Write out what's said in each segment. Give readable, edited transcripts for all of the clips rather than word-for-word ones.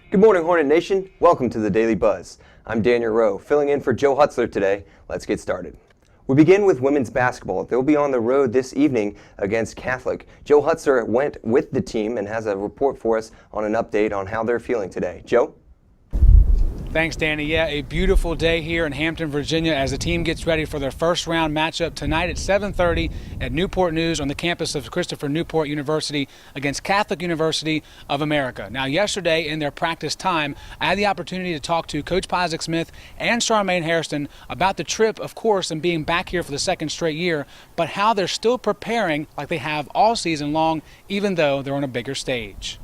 Good morning, Hornet Nation. Welcome to the Daily Buzz. I'm Daniel Rowe, filling in for Joe Hutzler today. Let's get started. We begin with women's basketball. They'll be on the road this evening against Catholic. Joe Hutzler went with the team and has a report for us on an update on how they're feeling today. Joe? Thanks, Danny. Yeah, a beautiful day here in Hampton, Virginia as the team gets ready for their first round matchup tonight at 7:30 at Newport News on the campus of Christopher Newport University against Catholic University of America. Now, yesterday in their practice time, I had the opportunity to talk to Coach Isaac Smith and Charmaine Hairston about the trip, of course, and being back here for the second straight year, but how they're still preparing like they have all season long, even though they're on a bigger stage.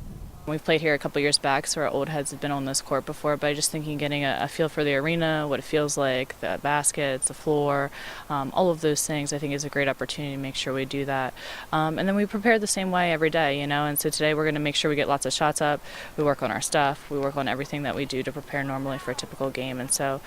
We've played here a couple years back, so our old heads have been on this court before, but I just thinking getting a feel for the arena, what it feels like, the baskets, the floor, all of those things I think is a great opportunity to make sure we do that. And then we prepare the same way every day, and so today we're going to make sure we get lots of shots up, we work on our stuff, we work on everything that we do to prepare normally for a typical game, and so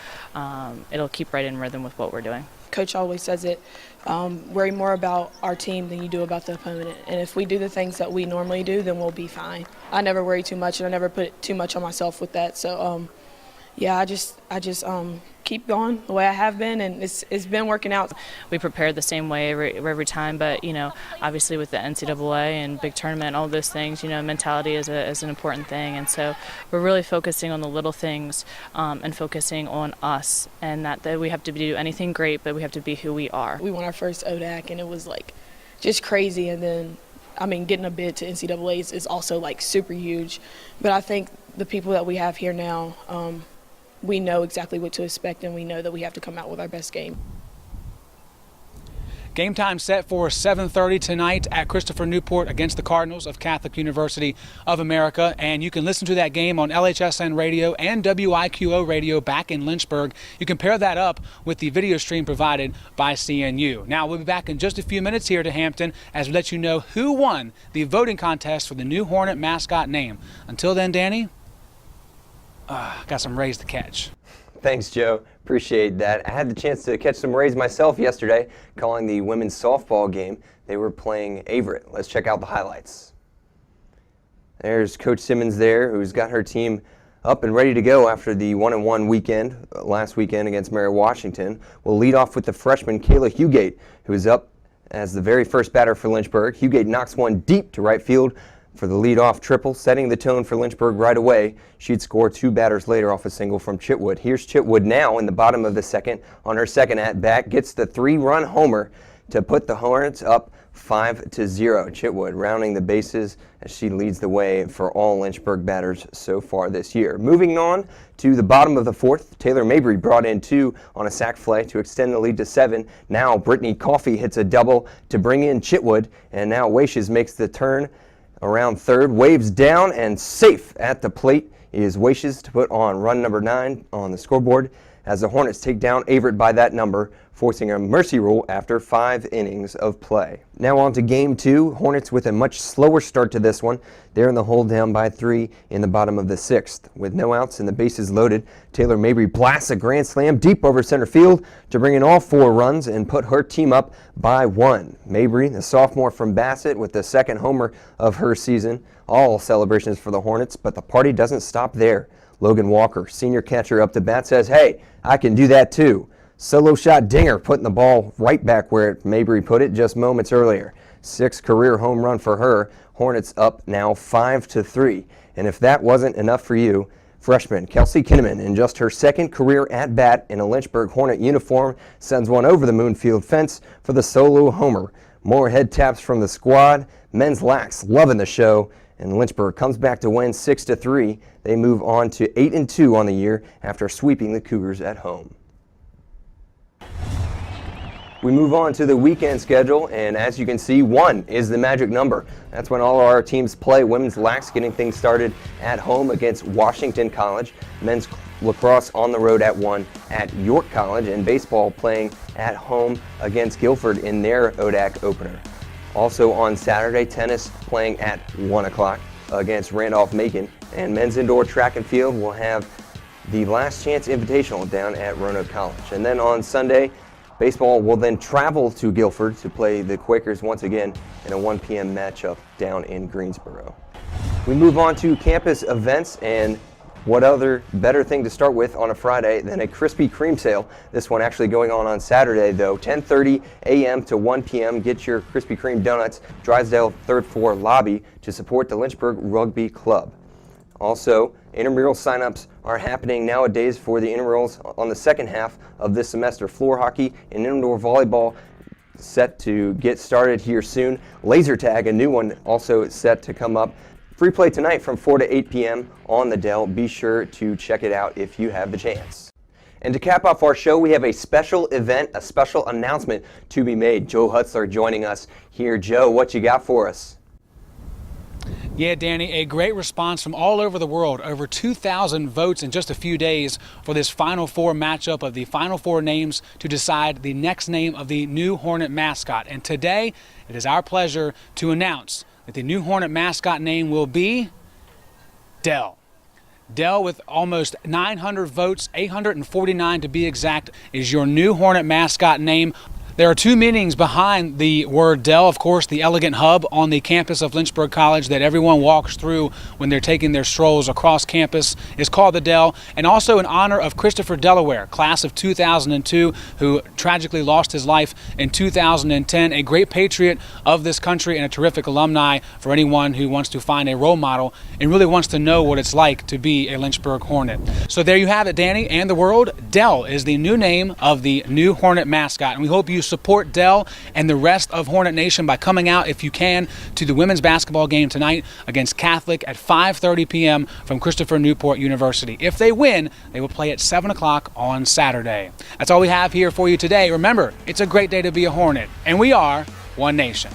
it'll keep right in rhythm with what we're doing. Coach always says it, worry more about our team than you do about the opponent. And if we do the things that we normally do, then we'll be fine. I never worry too much, and I never put too much on myself with that. So, yeah, I just keep going the way I have been, and it's been working out. We prepare the same way every time, but obviously with the NCAA and big tournament, all those things, mentality is an important thing, and so we're really focusing on the little things and focusing on us, and that we have to do anything great, but we have to be who we are. We won our first ODAC, and it was like just crazy, and then getting a bid to NCAA is also like super huge, but I think the people that we have here now. We know exactly what to expect, and we know that we have to come out with our best game. Game time set for 7:30 tonight at Christopher Newport against the Cardinals of Catholic University of America. And you can listen to that game on LHSN radio and WIQO radio back in Lynchburg. You can pair that up with the video stream provided by CNU. Now, we'll be back in just a few minutes here to Hampton as we let you know who won the voting contest for the new Hornet mascot name. Until then, Danny, got some rays to catch. Thanks, Joe. Appreciate that. I had the chance to catch some rays myself yesterday calling the women's softball game. They were playing Averett. Let's check out the highlights. There's Coach Simmons there, who's got her team up and ready to go after the 1-1 weekend, last weekend against Mary Washington. We'll lead off with the freshman Kayla Hugate, who is up as the very first batter for Lynchburg. Hugate knocks one deep to right field for the leadoff triple, setting the tone for Lynchburg right away. She'd score two batters later off a single from Chitwood. Here's Chitwood now in the bottom of the second on her second at-bat, gets the three-run homer to put the Hornets up 5-0. Chitwood rounding the bases as she leads the way for all Lynchburg batters so far this year. Moving on to the bottom of the fourth, Taylor Mabry brought in two on a sac fly to extend the lead to 7. Now Brittany Coffey hits a double to bring in Chitwood, and now Waches makes the turn around third, waves down, and safe at the plate is Waches to put on run number 9 on the scoreboard as the Hornets take down Averett by that number, forcing a mercy rule after 5 innings of play. Now on to game 2. Hornets with a much slower start to this one. They're in the hole down by 3 in the bottom of the 6th. With no outs and the bases loaded, Taylor Mabry blasts a grand slam deep over center field to bring in all 4 runs and put her team up by 1. Mabry, the sophomore from Bassett, with the second homer of her season. All celebrations for the Hornets, but the party doesn't stop there. Logan Walker, senior catcher up to bat, says, "Hey, I can do that too." Solo shot dinger, putting the ball right back where Mabry put it just moments earlier. 6th career home run for her. Hornets up now 5-3. And if that wasn't enough for you, freshman Kelsey Kinnaman, in just her 2nd career at-bat in a Lynchburg Hornet uniform, sends one over the Moonfield fence for the solo homer. More head taps from the squad. Men's Lax loving the show. And Lynchburg comes back to win 6-3. They move on to 8-2 on the year after sweeping the Cougars at home. We move on to the weekend schedule, and as you can see, 1 is the magic number. That's when all our teams play. Women's Lax getting things started at home against Washington College. Men's lacrosse on the road at 1 at York College, and baseball playing at home against Guilford in their ODAC opener. Also on Saturday, tennis playing at 1 o'clock against Randolph-Macon, and men's indoor track and field will have the Last Chance Invitational down at Roanoke College. And then on Sunday, baseball will then travel to Guilford to play the Quakers once again in a 1 p.m. matchup down in Greensboro. We move on to campus events, and What other better thing to start with on a Friday than a Krispy Kreme sale? This one actually going on Saturday, though. 10:30 a.m. to 1 p.m. Get your Krispy Kreme donuts, Drysdale 3rd floor lobby, to support the Lynchburg Rugby Club. Also, intramural signups are happening nowadays for the intramurals on the second half of this semester. Floor hockey and indoor volleyball set to get started here soon. Laser tag, a new one, also set to come up. Free play tonight from 4 to 8 p.m. on the Dell. Be sure to check it out if you have the chance. And to cap off our show, we have a special event, a special announcement to be made. Joe Hutzler joining us here. Joe, what you got for us? Yeah, Danny, a great response from all over the world. Over 2,000 votes in just a few days for this Final Four matchup of the Final Four names to decide the next name of the new Hornet mascot. And today, it is our pleasure to announce that the new Hornet mascot name will be Dell. Dell, with almost 900 votes, 849 to be exact, is your new Hornet mascot name. There are two meanings behind the word Dell. Of course, the elegant hub on the campus of Lynchburg College that everyone walks through when they're taking their strolls across campus is called the Dell, and also in honor of Christopher Delaware, class of 2002, who tragically lost his life in 2010, a great patriot of this country and a terrific alumni for anyone who wants to find a role model and really wants to know what it's like to be a Lynchburg Hornet. So there you have it, Danny, and the world. Dell is the new name of the new Hornet mascot, and we hope you support Dell and the rest of Hornet Nation by coming out, if you can, to the women's basketball game tonight against Catholic at 5:30 p.m. from Christopher Newport University. If they win, they will play at 7 o'clock on Saturday. That's all we have here for you today. Remember, it's a great day to be a Hornet, and we are One Nation.